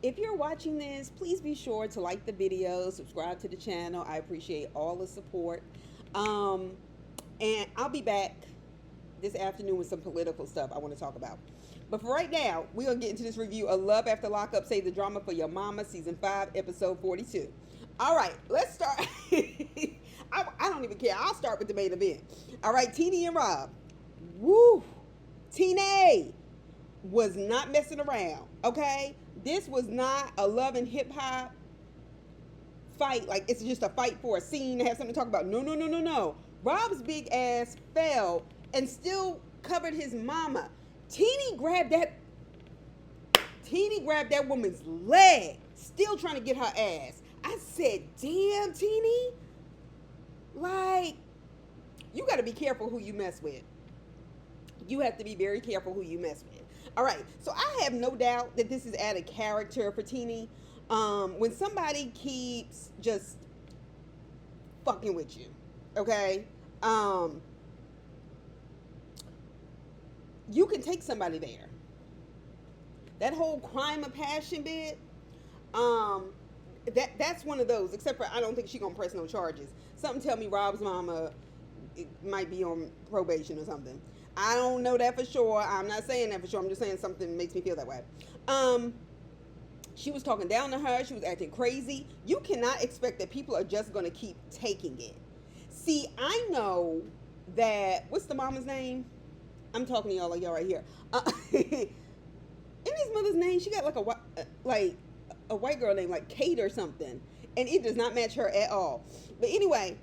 If you're watching this, please be sure to like the video, subscribe to the channel. I appreciate all the support. Um, and I'll be back this afternoon with some political stuff I want to talk about. But for right now, we're going to get into this review of Love After Lockup, Save the Drama for Your Mama, Season 5, Episode 42. All right, let's start. I don't even care. I'll start with the main event. All right, Teenie and Rob. Woo! Teenie was not messing around, okay? This was not a love and hip hop fight. Like, it's just a fight for a scene to have something to talk about. No. Rob's big ass fell and still covered his mama. Teenie grabbed that woman's leg, still trying to get her ass. I said, damn, Teenie. Like, you got to be careful who you mess with. You have to be very careful who you mess with. All right, so I have no doubt that this is added character for Teenie. When somebody keeps just fucking with you, okay? You can take somebody there. That whole crime of passion bit, that's one of those. Except for I don't think she's gonna press no charges. Something tell me Rob's mama might be on probation or something. I don't know that for sure. I'm not saying that for sure. I'm just saying something makes me feel that way. She was talking down to her. She was acting crazy. You cannot expect that people are just going to keep taking it. See, I know that, what's the mama's name? I'm talking to y'all like y'all right here. In his mother's name, she got like a white girl named like Kate or something. And it does not match her at all. But anyway,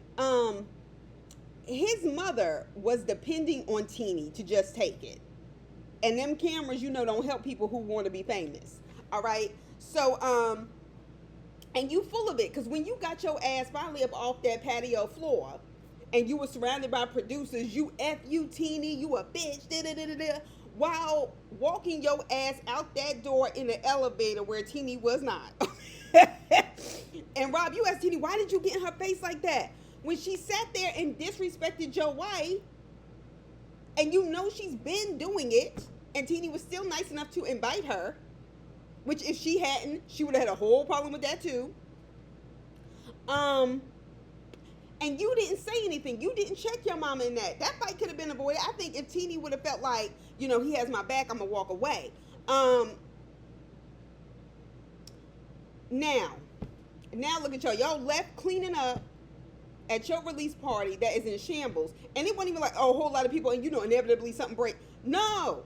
his mother was depending on Teenie to just take it. And them cameras, don't help people who want to be famous. All right? So, and you full of it. Because when you got your ass finally up off that patio floor and you were surrounded by producers, you Teenie, you a bitch, da-da-da-da-da, while walking your ass out that door in the elevator where Teenie was not. And Rob, you asked Teenie, why did you get in her face like that? When she sat there and disrespected your wife, and she's been doing it, and Teenie was still nice enough to invite her, which if she hadn't, she would have had a whole problem with that too. And you didn't say anything. You didn't check your mama in that. That fight could have been avoided. I think if Teenie would have felt like, he has my back, I'm going to walk away. Now look at y'all. Y'all left cleaning up at your release party that is in shambles. And it wasn't even like, a whole lot of people and inevitably something break. No.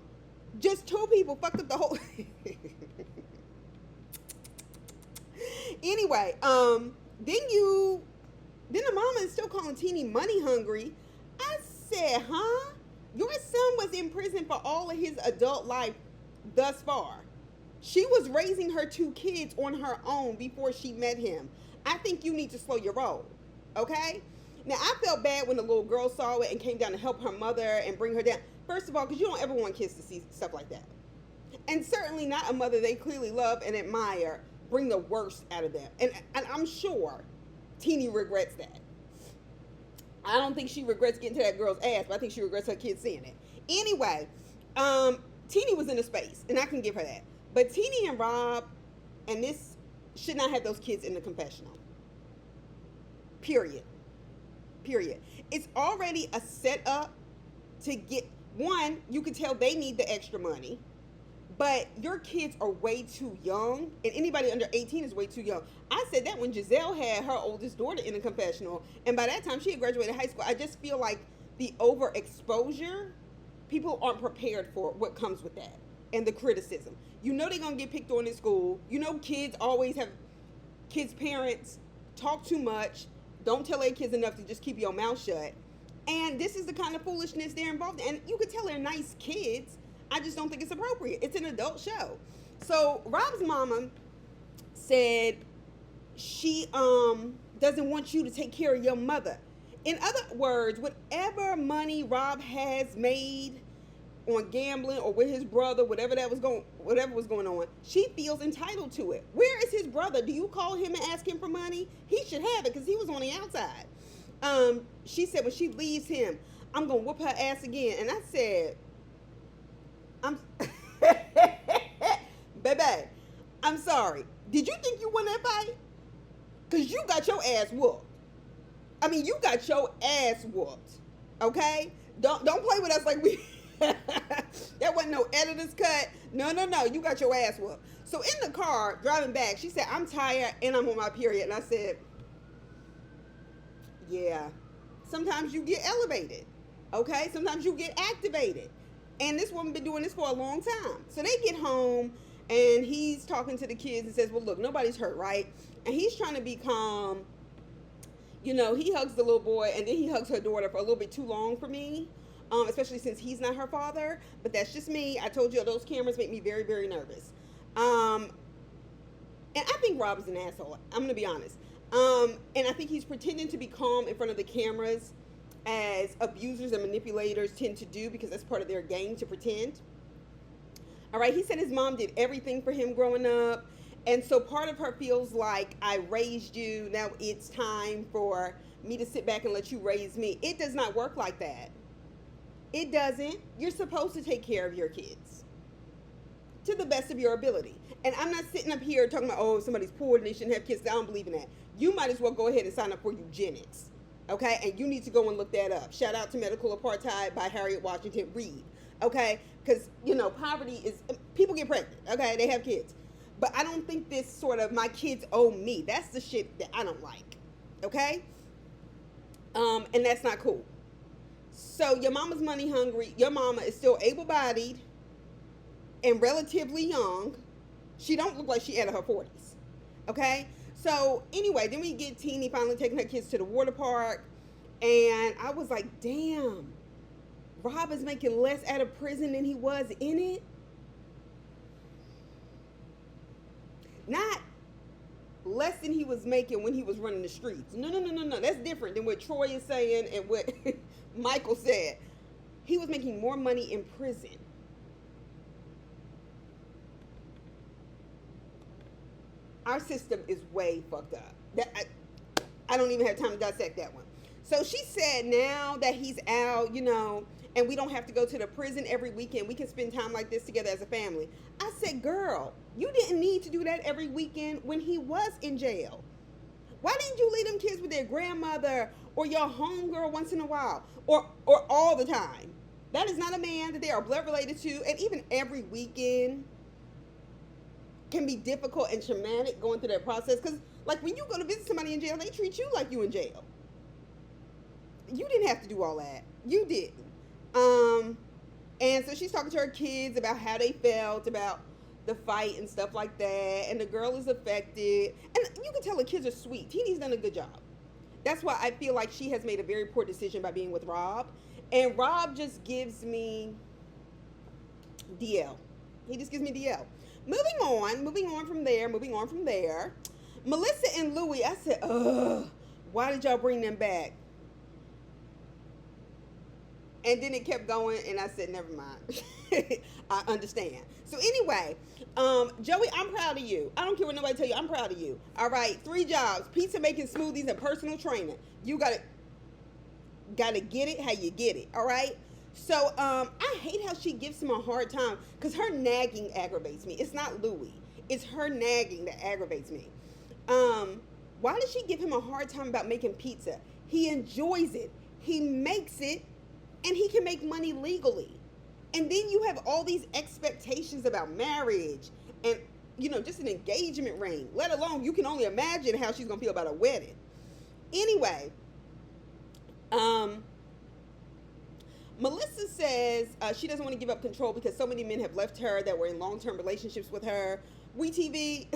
Just 2 people fucked up the whole... Anyway, then the mama is still calling Teenie money hungry. I said, huh? Your son was in prison for all of his adult life thus far. She was raising her 2 kids on her own before she met him. I think you need to slow your roll. Okay? Now, I felt bad when the little girl saw it and came down to help her mother and bring her down. First of all, because you don't ever want kids to see stuff like that. And certainly not a mother they clearly love and admire bring the worst out of them. And I'm sure Teenie regrets that. I don't think she regrets getting to that girl's ass, but I think she regrets her kids seeing it. Anyway, Teenie was in a space, and I can give her that. But Teenie and Rob, and this should not have those kids in the confessional. Period. It's already a setup to get, one, you can tell they need the extra money, but your kids are way too young, and anybody under 18 is way too young. I said that when Giselle had her oldest daughter in the confessional, and by that time she had graduated high school. I just feel like the overexposure, people aren't prepared for what comes with that, and the criticism. They're going to get picked on in school. Kids always have, kids' parents talk too much, don't tell their kids enough to just keep your mouth shut. And this is the kind of foolishness they're involved in. And you could tell they're nice kids. I just don't think it's appropriate. It's an adult show. So Rob's mama said she doesn't want you to take care of your mother. In other words, whatever money Rob has made on gambling or with his brother, whatever was going on, she feels entitled to it. Where is his brother? Do you call him and ask him for money? He should have it because he was on the outside. She said when she leaves him, I'm gonna whoop her ass again. And I said, baby, I'm sorry. sorry. Did you think you won that fight? Because you got your ass whooped. I mean, you got your ass whooped. Okay? Don't play with us like we... That wasn't no editor's cut. No. You got your ass whooped. So in the car, driving back, she said, I'm tired and I'm on my period. And I said, yeah. Sometimes you get elevated. Okay? Sometimes you get activated. And this woman been doing this for a long time. So they get home and he's talking to the kids and says, well, look, nobody's hurt, right? And he's trying to be calm. You know, he hugs the little boy and then he hugs her daughter for a little bit too long for me. Especially since he's not her father. But that's just me. I told you those cameras make me very, very nervous. And I think Rob is an asshole. I'm going to be honest. And I think he's pretending to be calm in front of the cameras, as abusers and manipulators tend to do, because that's part of their game, to pretend. All right, he said his mom did everything for him growing up. And so part of her feels like, I raised you, now it's time for me to sit back and let you raise me. It does not work like that. It doesn't. You're supposed to take care of your kids to the best of your ability. And I'm not sitting up here talking about, oh, somebody's poor and they shouldn't have kids. I don't believe in that. You might as well go ahead and sign up for eugenics. Okay? And you need to go and look that up. Shout out to Medical Apartheid by Harriet Washington Reed. Okay? Because, you know, poverty is, people get pregnant. Okay? They have kids. But I don't think this sort of, my kids owe me. That's the shit that I don't like. Okay? And that's not cool. So your mama's money hungry. Your mama is still able-bodied and relatively young. She don't look like she out of her 40s. Okay? So anyway, then we get Teeny finally taking her kids to the water park. And I was like, damn. Rob is making less out of prison than he was in it. Not less than he was making when he was running the streets. No. That's different than what Troy is saying and what Michael said. He was making more money in prison. Our system is way fucked up. I don't even have time to dissect that one. So she said now that he's out, you know, and we don't have to go to the prison every weekend, we can spend time like this together as a family. I said, girl, you didn't need to do that every weekend when he was in jail. Why didn't you leave them kids with their grandmother or your homegirl once in a while or all the time? That is not a man that they are blood related to. And even every weekend can be difficult and traumatic going through that process. Because, like, when you go to visit somebody in jail, they treat you like you in jail. You didn't have to do all that. You didn't. And so she's talking to her kids about how they felt about the fight and stuff like that. And the girl is affected. And you can tell the kids are sweet. Teeny's done a good job. That's why I feel like she has made a very poor decision by being with Rob. And Rob just gives me DL. He just gives me DL. Moving on from there. Melissa and Louie, I said, ugh, why did y'all bring them back? And then it kept going, and I said, never mind. I understand. So anyway, Joey, I'm proud of you. I don't care what nobody tell you. I'm proud of you. All right, 3 jobs: pizza making, smoothies, and personal training. You gotta get it how you get it. All right. So I hate how she gives him a hard time because her nagging aggravates me. It's not Louie. It's her nagging that aggravates me. Why does she give him a hard time about making pizza? He enjoys it. He makes it. And he can make money legally. And then you have all these expectations about marriage and, you know, just an engagement ring, let alone you can only imagine how she's going to feel about a wedding. Anyway, Melissa says she doesn't want to give up control because so many men have left her that were in long-term relationships with her. WeTV,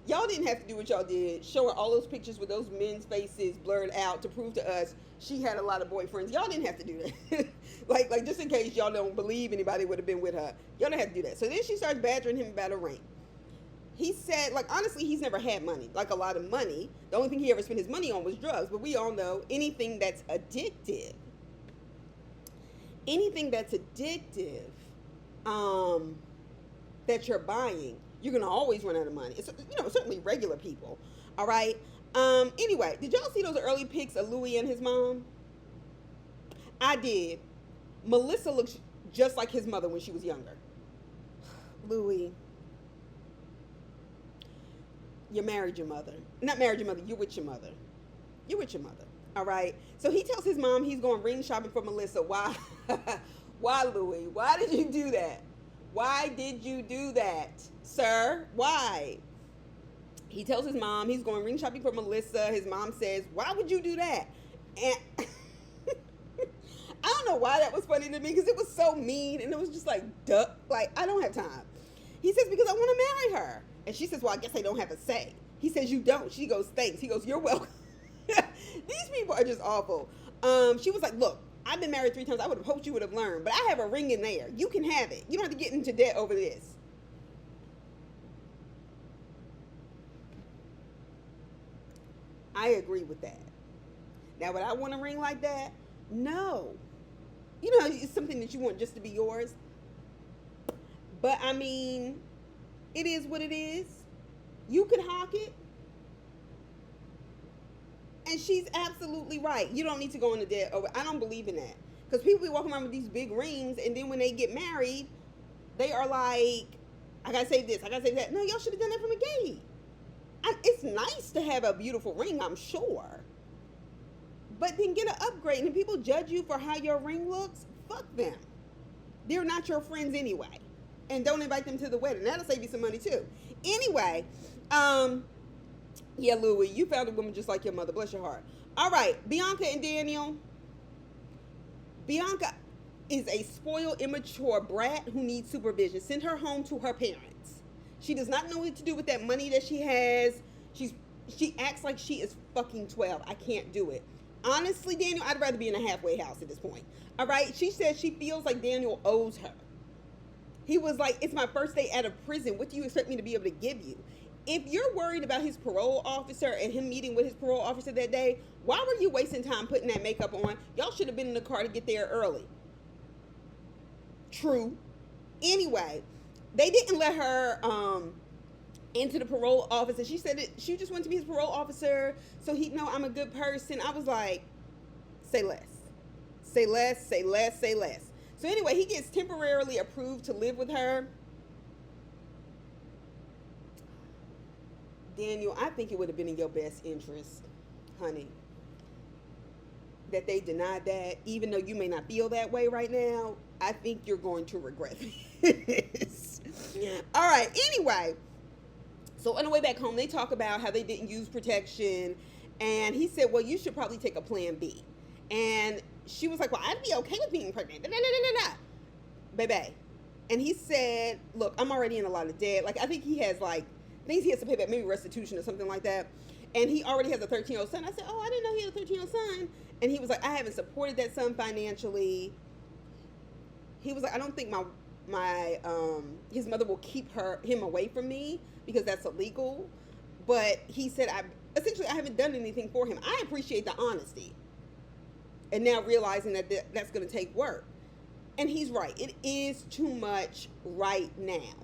y'all didn't have to do what y'all did. Show her all those pictures with those men's faces blurred out to prove to us she had a lot of boyfriends. Y'all didn't have to do that. like just in case y'all don't believe anybody would have been with her. Y'all don't have to do that. So then she starts badgering him about a ring. He said, like, honestly, he's never had money, like a lot of money. The only thing he ever spent his money on was drugs. But we all know anything that's addictive, that you're buying, you're going to always run out of money. It's, you know, certainly regular people. All right. Anyway, did y'all see those early pics of Louie and his mom? I did. Melissa looks just like his mother when she was younger. Louie. You're married your mother. Not married your mother, you're with your mother. You're with your mother. All right. So he tells his mom he's going ring shopping for Melissa. Why? Why, Louis? Why did you do that? Why did you do that, sir? Why? He tells his mom he's going ring shopping for Melissa. His mom says, why would you do that? And I don't know why that was funny to me because it was so mean and it was just like, duh. Like, I don't have time. He says, because I want to marry her. And she says, well, I guess I don't have a say. He says, you don't. She goes, thanks. He goes, you're welcome. These people are just awful. She was like, look, I've been married 3 times. I would have hoped you would have learned. But I have a ring in there. You can have it. You don't have to get into debt over this. I agree with that. Now, would I want a ring like that? No. You know, it's something that you want just to be yours. But, I mean, it is what it is. You could hawk it. And she's absolutely right. You don't need to go into debt over. I don't believe in that. Because people be walking around with these big rings, and then when they get married, they are like, I gotta save this, I gotta save that. No, y'all should have done that from the gate. It's nice to have a beautiful ring, I'm sure. But then get an upgrade. And if people judge you for how your ring looks, fuck them. They're not your friends anyway. And don't invite them to the wedding. That'll save you some money too. Anyway, yeah, Louie, you found a woman just like your mother. Bless your heart. All right, Bianca and Daniel. Bianca is a spoiled, immature brat who needs supervision. Send her home to her parents. She does not know what to do with that money that she has. She acts like she is fucking 12. I can't do it. Honestly, Daniel, I'd rather be in a halfway house at this point. All right? She says she feels like Daniel owes her. He was like, it's my first day out of prison. What do you expect me to be able to give you? If you're worried about his parole officer and him meeting with his parole officer that day, why were you wasting time putting that makeup on? Y'all should have been in the car to get there early. True. Anyway, they didn't let her into the parole office. And she said that she just wanted to be his parole officer so he'd know I'm a good person. I was like, say less. Say less, say less, say less. So anyway, he gets temporarily approved to live with her. Daniel, I think it would have been in your best interest, honey, that they denied that. Even though you may not feel that way right now, I think you're going to regret this. All right, anyway. So on the way back home, they talk about how they didn't use protection. And he said, well, you should probably take a plan B. And she was like, well, I'd be okay with being pregnant. Baby. And he said, look, I'm already in a lot of debt. Like, I think he has, like, things he has to pay back, maybe restitution or something like that. And he already has a 13-year-old son. I said, oh, I didn't know he had a 13-year-old son. And he was like, I haven't supported that son financially. He was like, I don't think his mother will keep him away from me because that's illegal. But he said, I haven't done anything for him. I appreciate the honesty. And now realizing that that's going to take work. And he's right. It is too much right now.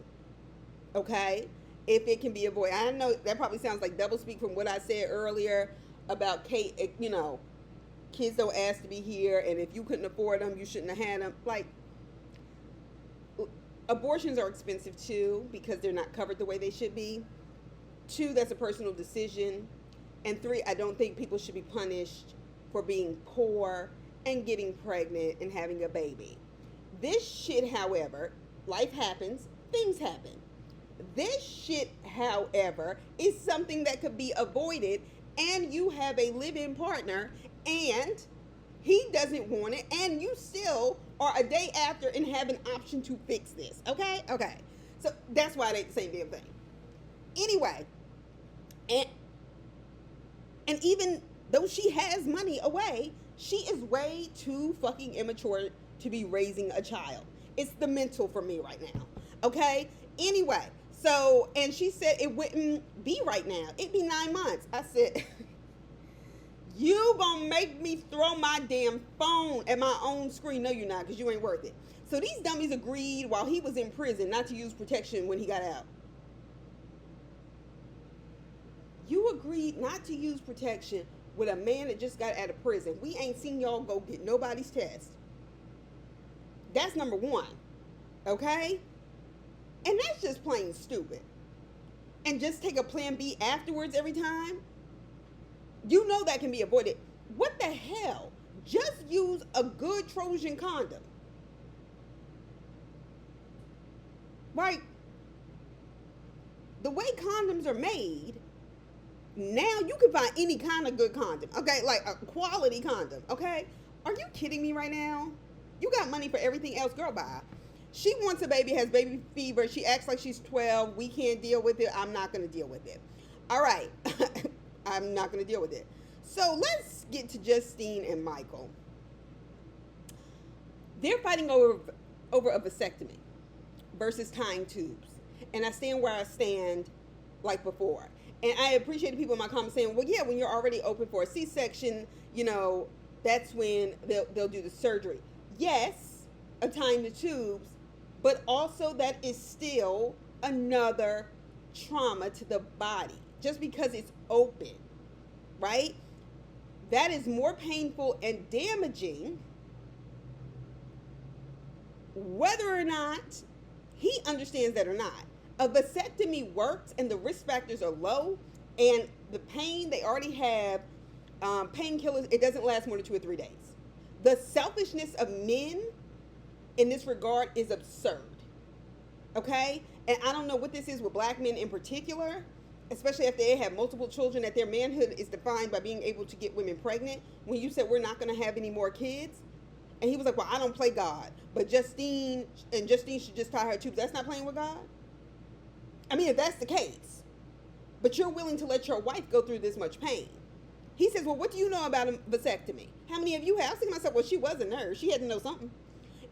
Okay? If it can be avoided. I know that probably sounds like doublespeak from what I said earlier about Kate, you know, kids don't ask to be here, and if you couldn't afford them, you shouldn't have had them. Like, abortions are expensive too because they're not covered the way they should be. 2, that's a personal decision. And 3, I don't think people should be punished for being poor and getting pregnant and having a baby. This shit, however, life happens, things happen. This shit, however, is something that could be avoided, and you have a live-in partner, and he doesn't want it, and you still are a day after and have an option to fix this. Okay? Okay. So that's why they say the same damn thing. Anyway, and even though she has money away, she is way too fucking immature to be raising a child. It's the mental for me right now. Okay? Anyway. So, and she said it wouldn't be right now. It'd be 9 months. I said, you gonna make me throw my damn phone at my own screen. No, you're not, because you ain't worth it. So these dummies agreed while he was in prison not to use protection when he got out. You agreed not to use protection with a man that just got out of prison. We ain't seen y'all go get nobody's test. That's number 1. Okay? And that's just plain stupid. and just take a plan B afterwards every time, you know that can be avoided. What the hell? Just use a good Trojan condom. Right? The way condoms are made, now you can find any kind of good condom. Okay? Like a quality condom. Okay? Are you kidding me right now? You got money for everything else. Girl, bye. She wants a baby, has baby fever. She acts like she's 12. We can't deal with it. I'm not going to deal with it. All right. I'm not going to deal with it. So let's get to Justine and Michael. They're fighting over a vasectomy versus tying tubes. And I stand where I stand like before. And I appreciate the people in my comments saying, well, yeah, when you're already open for a C-section, you know, that's when they'll do the surgery. Yes, tying the tubes, but also that is still another trauma to the body just because it's open, right? That is more painful and damaging whether or not he understands that or not. A vasectomy works and the risk factors are low, and the pain, they already have painkillers. It doesn't last more than 2 or 3 days. The selfishness of men in this regard is absurd. Okay? And I don't know what this is with black men in particular, especially if they have multiple children, that their manhood is defined by being able to get women pregnant. When you said we're not going to have any more kids, and he was like, well, I don't play God, but Justine should just tie her tubes. That's not playing with God? I mean, if that's the case, but you're willing to let your wife go through this much pain. He says, well, what do you know about a vasectomy? How many of you have? I was thinking to myself, well, she was a nurse. She had to know something.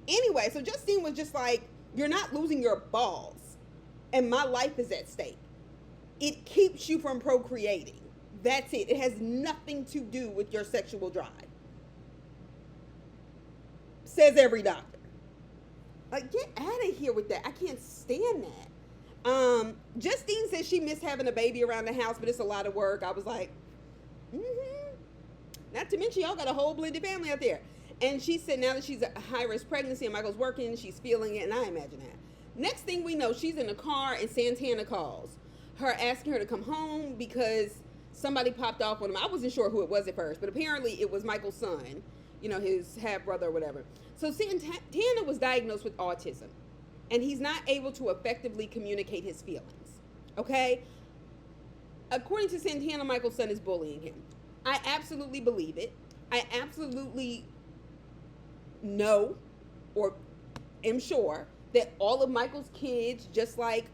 Anyway, so Justine was just like, you're not losing your balls, and my life is at stake. It keeps you from procreating. That's it. It has nothing to do with your sexual drive. Says every doctor. Like, get out of here with that. I can't stand that. Justine says she missed having a baby around the house, but it's a lot of work. I was like, Not to mention, y'all got a whole blended family out there. And she said now that she's a high-risk pregnancy and Michael's working, she's feeling it, and I imagine that. Next thing we know, she's in the car and Santana calls her, asking her to come home because somebody popped off on him. I wasn't sure who it was at first, but apparently it was Michael's son, you know, his half-brother or whatever. So Santana was diagnosed with autism, and he's not able to effectively communicate his feelings, okay? According to Santana, Michael's son is bullying him. I absolutely believe it. I absolutely know or am sure that all of Michael's kids, just like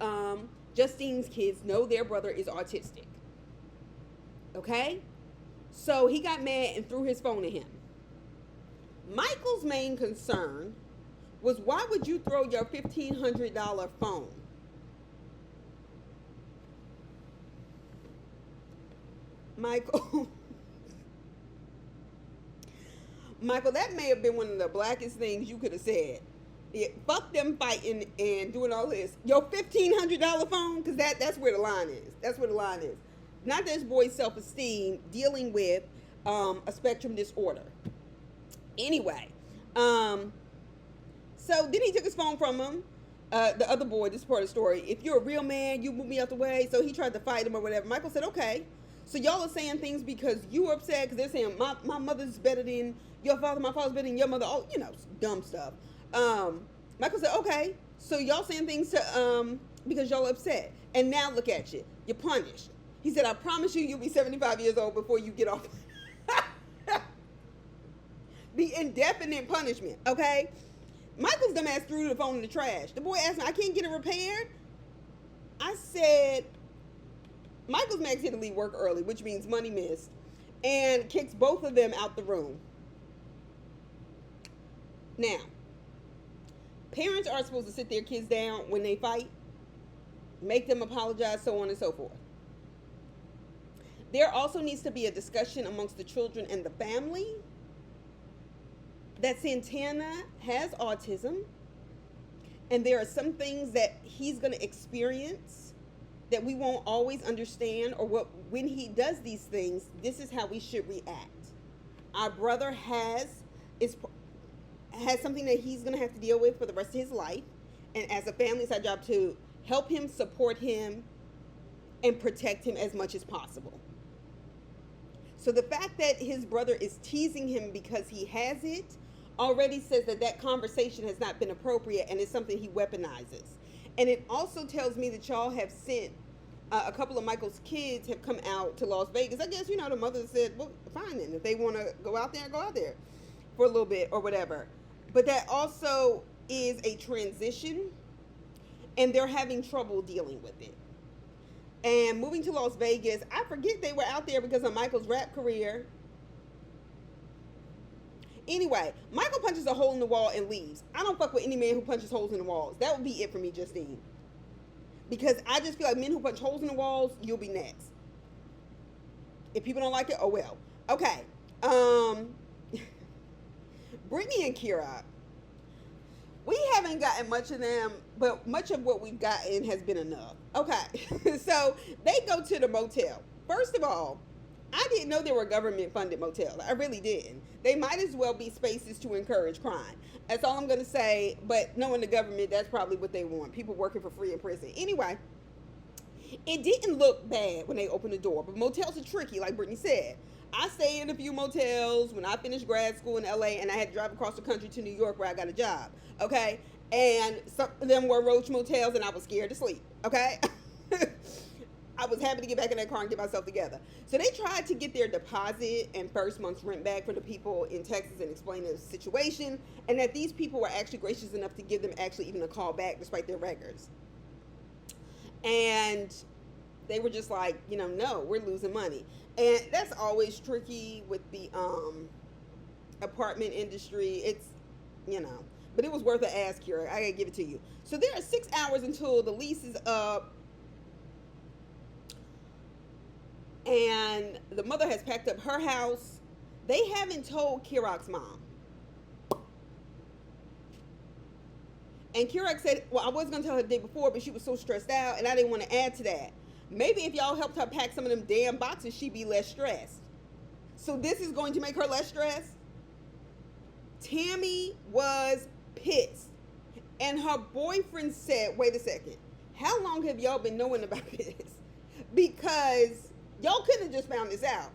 Justine's kids, know their brother is autistic. Okay? So he got mad and threw his phone at him. Michael's main concern was, why would you throw your $1,500 phone? Michael, that may have been one of the blackest things you could have said. Yeah, fuck them fighting and doing all this. Your $1,500 phone, because that's where the line is. That's where the line is. Not this boy's self-esteem dealing with a spectrum disorder. Anyway, so then he took his phone from him. The other boy, this is part of the story. If you're a real man, you move me out the way. So he tried to fight him or whatever. Michael said, okay. So y'all are saying things because you were upset because they're saying my mother's better than your father, my father's better than your mother. Oh, you know, dumb stuff. Michael said, okay. So y'all saying things to because y'all upset. And now look at you. You're punished. He said, I promise you'll be 75 years old before you get off. The indefinite punishment, okay? Michael's dumbass threw the phone in the trash. The boy asked me, I can't get it repaired? I said, Michael's max had to leave work early, which means money missed, and kicks both of them out the room. Now, parents are supposed to sit their kids down when they fight, make them apologize, so on and so forth. There also needs to be a discussion amongst the children and the family that Santana has autism, and there are some things that he's going to experience that we won't always understand, or when he does these things, this is how we should react. Our brother has something that he's going to have to deal with for the rest of his life, and as a family, it's our job to help him, support him, and protect him as much as possible. So the fact that his brother is teasing him because he has it already says that that conversation has not been appropriate and it's something he weaponizes. And it also tells me that y'all have sent a couple of Michael's kids have come out to Las Vegas. I guess, the mother said, well, fine then. If they want to go out there for a little bit or whatever. But that also is a transition, and they're having trouble dealing with it. And moving to Las Vegas, I forget they were out there because of Michael's rap career. Anyway, Michael punches a hole in the wall and leaves. I don't fuck with any man who punches holes in the walls. That would be it for me, Justine. Because I just feel like men who punch holes in the walls, you'll be next. If people don't like it, oh well. Okay. Britney and Kir, we haven't gotten much of them, but much of what we've gotten has been enough. Okay. So they go to the motel. First of all, I didn't know there were government-funded motels. I really didn't. They might as well be spaces to encourage crime. That's all I'm going to say. But knowing the government, that's probably what they want. People working for free in prison. Anyway, it didn't look bad when they opened the door. But motels are tricky, like Brittany said. I stayed in a few motels when I finished grad school in LA, and I had to drive across the country to New York where I got a job. Okay? And some of them were roach motels, and I was scared to sleep. Okay? I was happy to get back in that car and get myself together. So they tried to get their deposit and first month's rent back for the people in Texas and explain the situation, and that these people were actually gracious enough to give them actually even a call back despite their records. And they were just like, no, we're losing money. And that's always tricky with the apartment industry. It's, but it was worth an ask, Kira. I gotta give it to you. So there are 6 hours until the lease is up. And the mother has packed up her house. They haven't told Kirok's mom. And Kirok said, well, I was going to tell her the day before, but she was so stressed out, and I didn't want to add to that. Maybe if y'all helped her pack some of them damn boxes, she'd be less stressed. So this is going to make her less stressed? Tammy was pissed. And her boyfriend said, wait a second, how long have y'all been knowing about this? Because y'all couldn't have just found this out.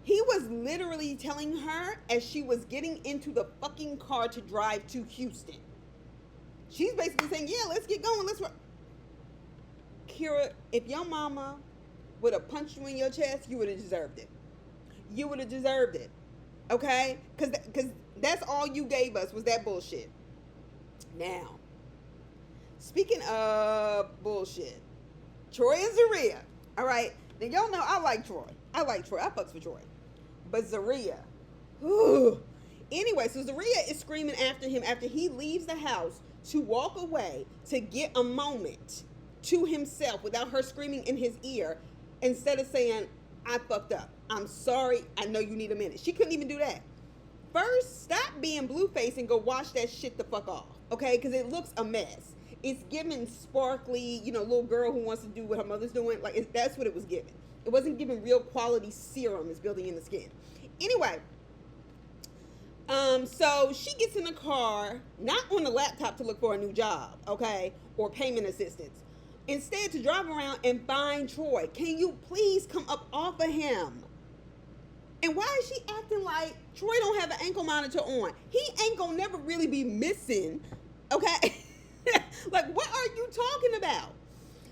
He was literally telling her as she was getting into the fucking car to drive to Houston. She's basically saying, yeah, let's get going. Kira, if your mama would have punched you in your chest, you would have deserved it. You would have deserved it. Okay? Because that's all you gave us was that bullshit. Now, speaking of bullshit, Troy and Zaria. All right? Now, y'all know I like Troy. I fucks with Troy. But Zaria. Whew. Anyway, so Zaria is screaming after him after he leaves the house to walk away to get a moment to himself without her screaming in his ear instead of saying, I fucked up. I'm sorry. I know you need a minute. She couldn't even do that. First, stop being blue-faced and go wash that shit the fuck off. Okay? Because it looks a mess. It's giving sparkly, little girl who wants to do what her mother's doing. Like, that's what it was giving. It wasn't giving real quality serum is building in the skin. Anyway, so she gets in the car, not on the laptop to look for a new job, okay, or payment assistance. Instead, to drive around and find Troy. Can you please come up off of him? And why is she acting like Troy don't have an ankle monitor on? He ain't gonna never really be missing, okay? Like, what are you talking about?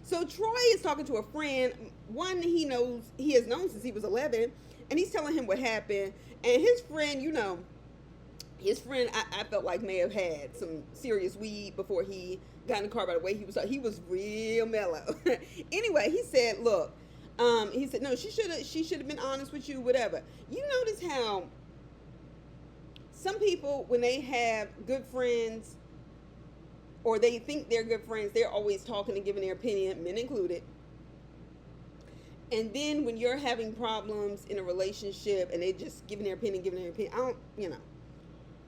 So Troy is talking to a friend, one he has known since he was 11, and he's telling him what happened. And his friend, I felt like may have had some serious weed before he got in the car. By the way, he was real mellow. Anyway, he said, look, he said, no, she should have been honest with you, whatever. You notice how some people, when they have good friends, or they think they're good friends, they're always talking and giving their opinion, men included. And then when you're having problems in a relationship and they just giving their opinion,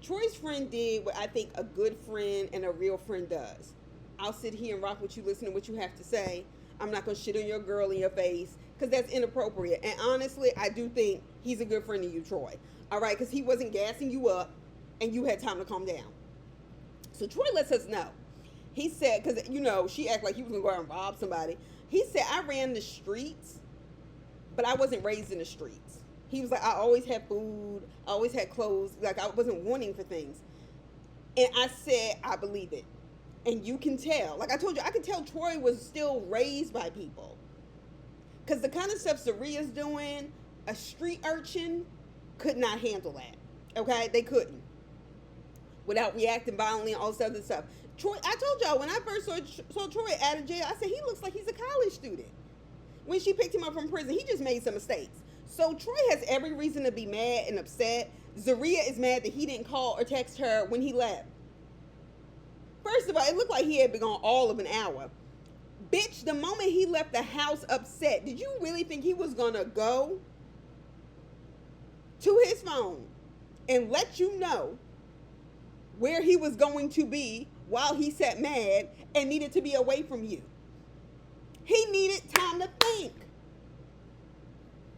Troy's friend did what I think a good friend and a real friend does. I'll sit here and rock with you, listen to what you have to say. I'm not going to shit on your girl in your face because that's inappropriate. And honestly, I do think he's a good friend to you, Troy. All right? Because he wasn't gassing you up and you had time to calm down. So Troy lets us know. He said, because, she acted like he was going to go out and rob somebody. He said, I ran the streets, but I wasn't raised in the streets. He was like, I always had food, I always had clothes, like I wasn't wanting for things. And I said, I believe it. And you can tell. Like I told you, I could tell Troy was still raised by people. Because the kind of stuff Zaria's doing, a street urchin could not handle that. Okay? They couldn't. Without reacting violently and all this other stuff. Troy, I told y'all, when I first saw Troy out of jail, I said, he looks like he's a college student. When she picked him up from prison, he just made some mistakes. So Troy has every reason to be mad and upset. Zaria is mad that he didn't call or text her when he left. First of all, it looked like he had been gone all of an hour. Bitch, the moment he left the house upset, did you really think he was gonna go to his phone and let you know where he was going to be while he sat mad and needed to be away from you? He needed time to think.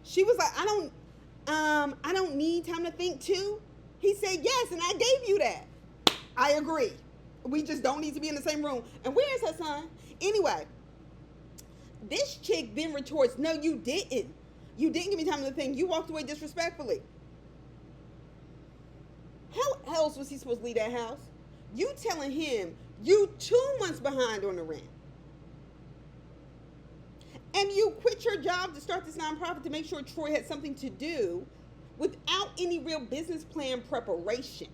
She was like, I don't need time to think too. He said, yes, and I gave you that. I agree. We just don't need to be in the same room. And where's her son? Anyway, this chick then retorts, no, you didn't. You didn't give me time to think. You walked away disrespectfully. How else was he supposed to leave that house? You telling him you 2 months behind on the rent. And you quit your job to start this nonprofit to make sure Troy had something to do without any real business plan preparation.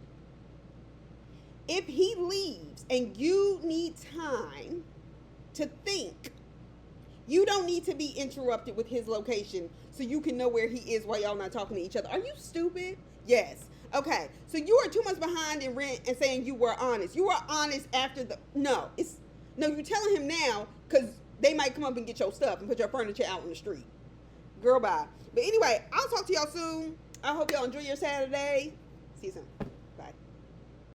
If he leaves and you need time to think, you don't need to be interrupted with his location so you can know where he is while y'all not talking to each other. Are you stupid? Yes. Okay. So you are 2 months behind in rent and saying you were honest. You were honest after no, you're telling him now because they might come up and get your stuff and put your furniture out on the street. Girl, bye. But anyway, I'll talk to y'all soon. I hope y'all enjoy your Saturday. See you soon.